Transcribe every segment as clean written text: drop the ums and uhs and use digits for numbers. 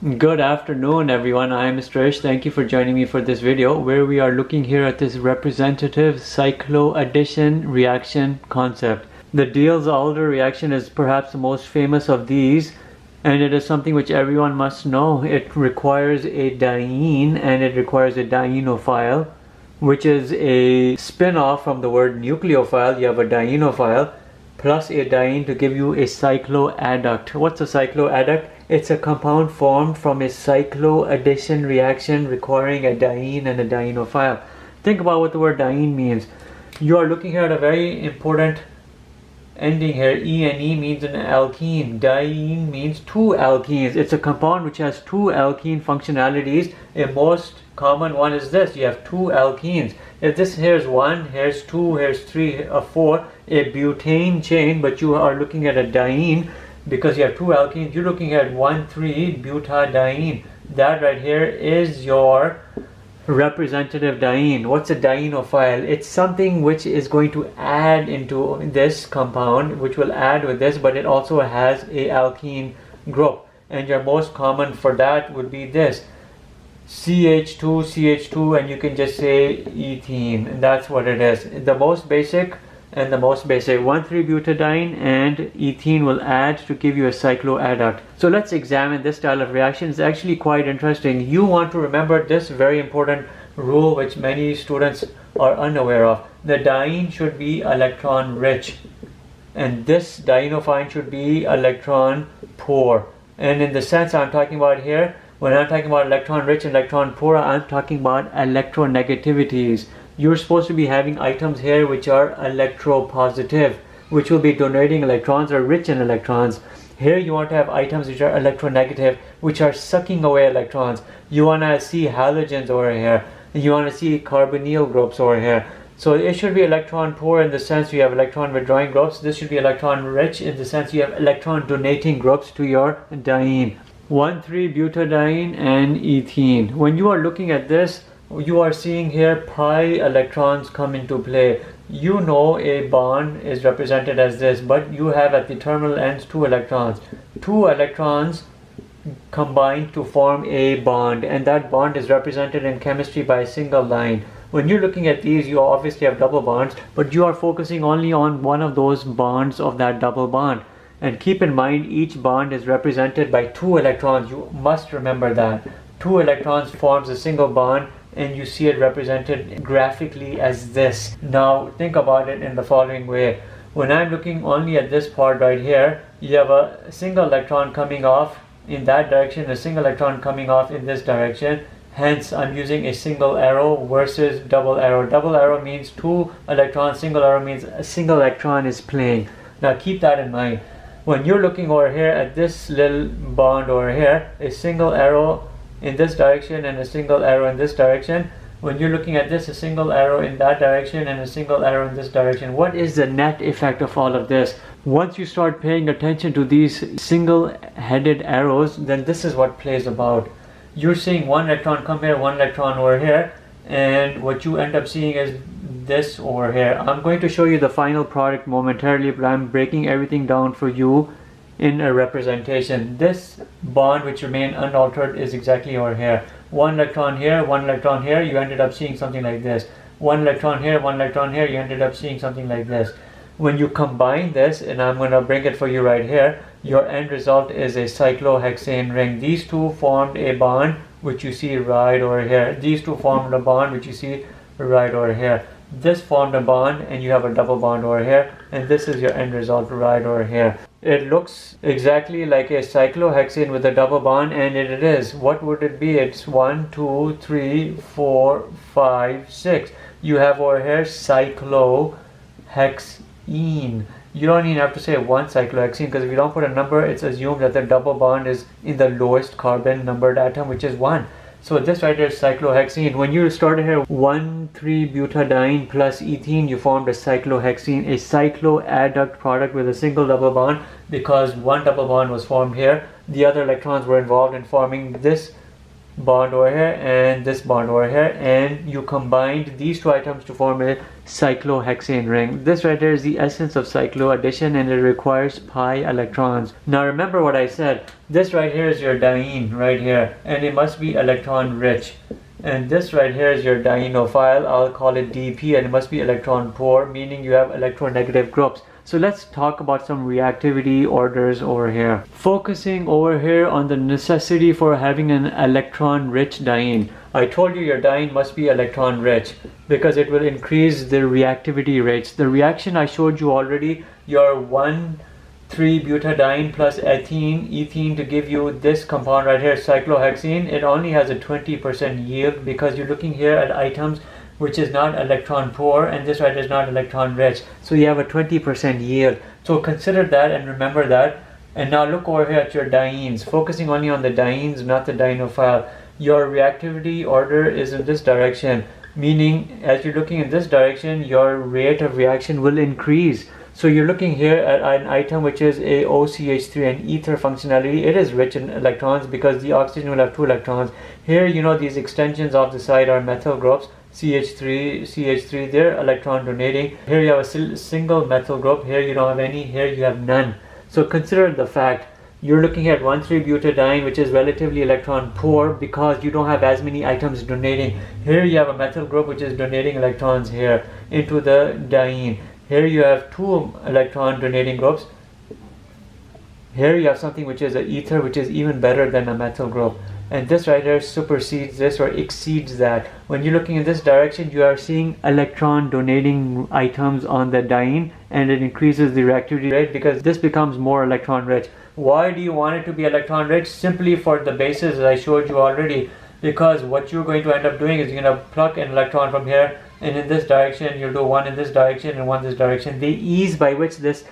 Good afternoon everyone, I am Mr. Ish. Thank you for joining me for this video where we are looking here at this representative cycloaddition reaction concept. The Diels-Alder reaction is perhaps the most famous of these, and it is something which everyone must know. It requires a diene and it requires a dienophile, which is a spin-off from the word nucleophile. You have a dienophile plus a diene to give you a cycloadduct. What's a cycloadduct? It's a compound formed from a cycloaddition reaction requiring a diene and a dienophile. Think about what the word diene means. You are looking here at a very important ending here. E and E means an alkene. Diene means two alkenes. It's a compound which has two alkene functionalities. A most common one is this. You have two alkenes. If this here's one, here's two, here's three, four, a butane chain, but you are looking at a diene because you have two alkenes. You're looking at 1,3-butadiene. That right here is your representative diene. What's a dienophile? It's something which is going to add into this compound, which will add with this, but it also has a alkene group. And your most common for that would be this. CH2, CH2, and you can just say ethene. And that's what it is. The most basic and the most basic 1,3-butadiene and ethene will add to give you a cycloadduct. So let's examine this style of reaction. It's actually quite interesting. You want to remember this very important rule which many students are unaware of. The diene should be electron rich and this dienophile should be electron poor. And in the sense I'm talking about here, when I'm talking about electron rich and electron poor, I'm talking about electronegativities. You're supposed to be having items here which are electropositive, which will be donating electrons or rich in electrons. Here you want to have items which are electronegative, which are sucking away electrons. You want to see halogens over here. You want to see carbonyl groups over here. So it should be electron poor in the sense you have electron withdrawing groups. This should be electron rich in the sense you have electron donating groups to your diene. 1,3-butadiene and ethene. When you are looking at this, you are seeing here pi electrons come into play. You know a bond is represented as this, but you have at the terminal ends two electrons. Two electrons combine to form a bond, and that bond is represented in chemistry by a single line. When you're looking at these, you obviously have double bonds, but you are focusing only on one of those bonds of that double bond. And keep in mind, each bond is represented by two electrons. You must remember that. Two electrons forms a single bond, and you see it represented graphically as this. Now think about it in the following way. When I'm looking only at this part right here, you have a single electron coming off in that direction, a single electron coming off in this direction. Hence I'm using a single arrow versus double arrow. Double arrow means two electrons, single arrow means a single electron is playing. Now keep that in mind. When you're looking over here at this little bond over here, a single arrow in this direction and a single arrow in this direction. When you're looking at this, a single arrow in that direction and a single arrow in this direction. What is the net effect of all of this? Once you start paying attention to these single-headed arrows, then this is what plays about. You're seeing one electron come here, one electron over here, and what you end up seeing is this over here. I'm going to show you the final product momentarily, but I'm breaking everything down for you in a representation. This bond which remain unaltered is exactly over here. One electron here, one electron here, you ended up seeing something like this. One electron here, one electron here, you ended up seeing something like this. When you combine this, and I'm going to bring it for you right here, your end result is a cyclohexane ring. These two formed a bond which you see right over here. These two formed a bond which you see right over here. This formed a bond and you have a double bond over here, and this is your end result right over here. It looks exactly like a cyclohexane with a double bond, and it is. What would it be? It's 1, 2, 3, 4, 5, 6. You have over here cyclohexene. You don't even have to say one cyclohexene, because if you don't put a number, it's assumed that the double bond is in the lowest carbon numbered atom, which is 1. So this right here is cyclohexene. When you started here 1,3-butadiene plus ethene, you formed a cyclohexene, a cycloadduct product with a single double bond, because one double bond was formed here. The other electrons were involved in forming this bond over here and this bond over here, and you combined these two items to form a cyclohexane ring. This right here is the essence of cycloaddition, and it requires pi electrons. Now remember what I said, this right here is your diene right here, and it must be electron rich. And this right here is your dienophile, I'll call it DP, and it must be electron poor, meaning you have electronegative groups. So let's talk about some reactivity orders over here. Focusing over here on the necessity for having an electron rich diene. I told you your diene must be electron rich because it will increase the reactivity rates. The reaction I showed you already, your 1,3-butadiene plus ethene to give you this compound right here, cyclohexene, it only has a 20% yield because you're looking here at items which is not electron poor, and this right is not electron rich, so you have a 20% yield. So consider that and remember that. And now look over here at your dienes, focusing only on the dienes, not the dienophile. Your reactivity order is in this direction, meaning as you're looking in this direction, your rate of reaction will increase. So you're looking here at an item which is a OCH3, an ether functionality. It is rich in electrons because the oxygen will have 2 electrons. Here, you know, these extensions off the side are methyl groups. CH3, they're electron donating. Here you have a single methyl group. Here you don't have any. Here you have none. So consider the fact you're looking at 1,3-butadiene, which is relatively electron poor because you don't have as many items donating. Here you have a methyl group which is donating electrons here into the diene. Here you have 2 electron donating groups. Here you have something which is an ether, which is even better than a methyl group. And this right here supersedes this or exceeds that. When you're looking in this direction, you are seeing electron donating items on the diene, and it increases the reactivity rate because this becomes more electron rich. Why do you want it to be electron rich? Simply for the bases I showed you already. Because what you're going to end up doing is you're going to pluck an electron from here, and in this direction you'll do one in this direction and one in this direction. The ease by which this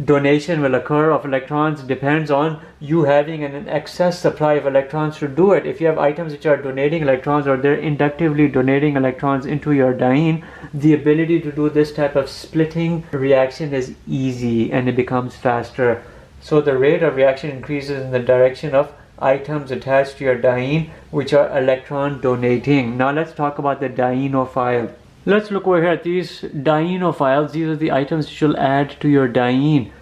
donation will occur of electrons depends on you having an excess supply of electrons to do it. If you have items which are donating electrons or they're inductively donating electrons into your diene, the ability to do this type of splitting reaction is easy and it becomes faster. So the rate of reaction increases in the direction of items attached to your diene which are electron donating. Now let's talk about the dienophile. Let's look over here at these dienophiles. These are the items you will add to your diene.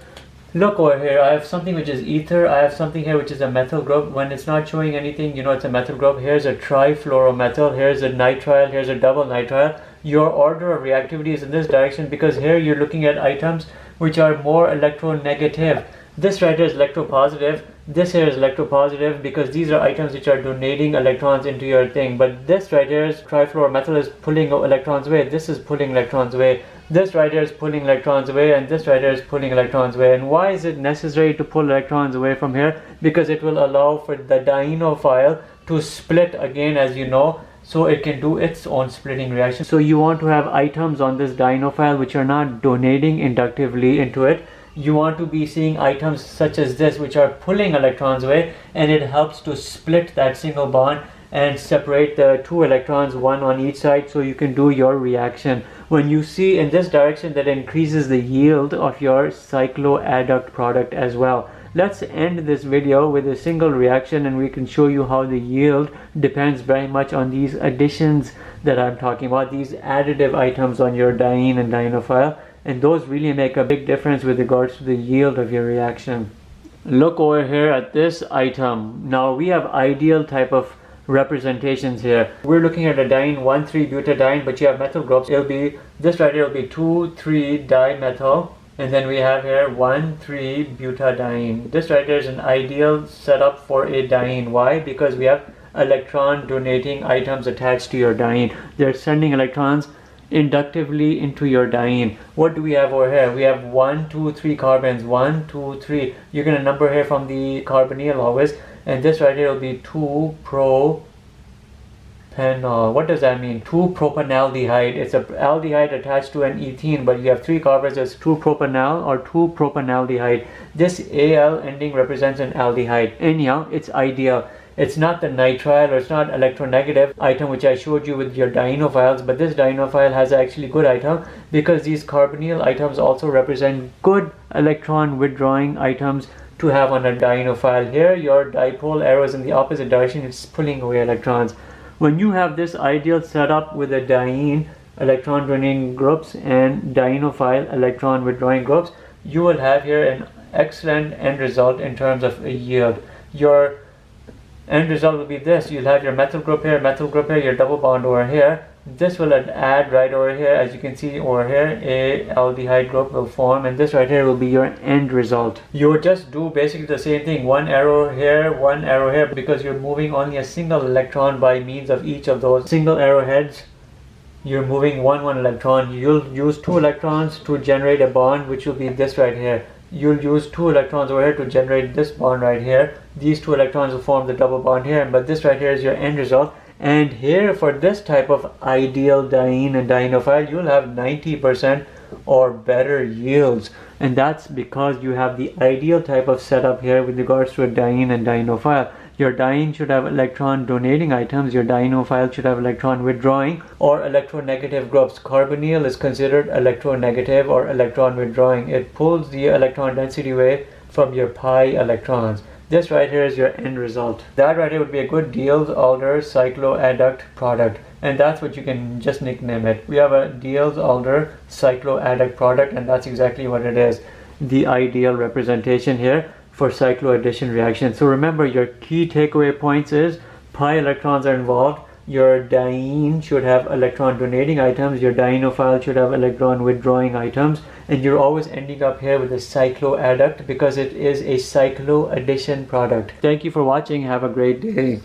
Look over here, I have something which is ether, I have something here which is a methyl group. When it's not showing anything, you know it's a methyl group. Here's a trifluoromethyl, here's a nitrile, here's a double nitrile. Your order of reactivity is in this direction because here you're looking at items which are more electronegative. This right here is electropositive. This here is electropositive because these are items which are donating electrons into your thing. But this right here is trifluoromethyl is pulling electrons away. This is pulling electrons away. This right here is pulling electrons away, and this right here is pulling electrons away. And why is it necessary to pull electrons away from here? Because it will allow for the dienophile to split again, as you know, so it can do its own splitting reaction. So you want to have items on this dienophile which are not donating inductively into it. You want to be seeing items such as this which are pulling electrons away, and it helps to split that single bond and separate the 2 electrons, one on each side, so you can do your reaction. When you see in this direction, that increases the yield of your cycloadduct product as well. Let's end this video with a single reaction, and we can show you how the yield depends very much on these additions that I'm talking about, these additive items on your diene and dienophile. And those really make a big difference with regards to the yield of your reaction. Look over here at this item. Now we have ideal type of representations here. We're looking at a diene 1,3-butadiene, but you have methyl groups. It'll be this right here will be 2,3-dimethyl, and then we have here 1,3-butadiene. This right here is an ideal setup for a diene. Why? Because we have electron donating items attached to your diene. They're sending electrons inductively into your diene. What do we have over here? We have 1, 2, 3 carbons. 1, 2, 3. You're going to number here from the carbonyl always. And this right here will be 2-propanol. What does that mean? 2-propanaldehyde. It's an aldehyde attached to an ethene, but you have 3 carbons as 2-propanal or 2-propanaldehyde. This Al ending represents an aldehyde. Anyhow, it's ideal. It's not the nitrile or it's not electronegative item which I showed you with your dienophiles, but this dienophile has actually good item because these carbonyl items also represent good electron withdrawing items to have on a dienophile. Here your dipole arrow is in the opposite direction, it's pulling away electrons. When you have this ideal setup with a diene electron donating groups and dienophile electron withdrawing groups, you will have here an excellent end result in terms of a yield. Your end result will be this: you'll have your methyl group here, your double bond over here. This will add right over here. As you can see over here, a aldehyde group will form, and this right here will be your end result. You would just do basically the same thing, one arrow here, because you're moving only a single electron by means of each of those single arrowheads. You're moving one electron. You'll use 2 electrons to generate a bond, which will be this right here. You'll use 2 electrons over here to generate this bond right here. These 2 electrons will form the double bond here, but this right here is your end result. And here, for this type of ideal diene and dienophile, you'll have 90% or better yields, and that's because you have the ideal type of setup here with regards to a diene and dienophile. Your diene should have electron donating items, your dienophile should have electron withdrawing or electronegative groups. Carbonyl is considered electronegative or electron withdrawing. It pulls the electron density away from your pi electrons. This right here is your end result. That right here would be a good Diels-Alder cycloadduct product, and that's what you can just nickname it. We have a Diels-Alder cycloadduct product, and that's exactly what it is. The ideal representation here for cycloaddition reaction. So remember, your key takeaway points is pi electrons are involved. Your diene should have electron donating items, your dienophile should have electron withdrawing items, and you're always ending up here with a cycloadduct because it is a cycloaddition product. Thank you for watching. Have a great day.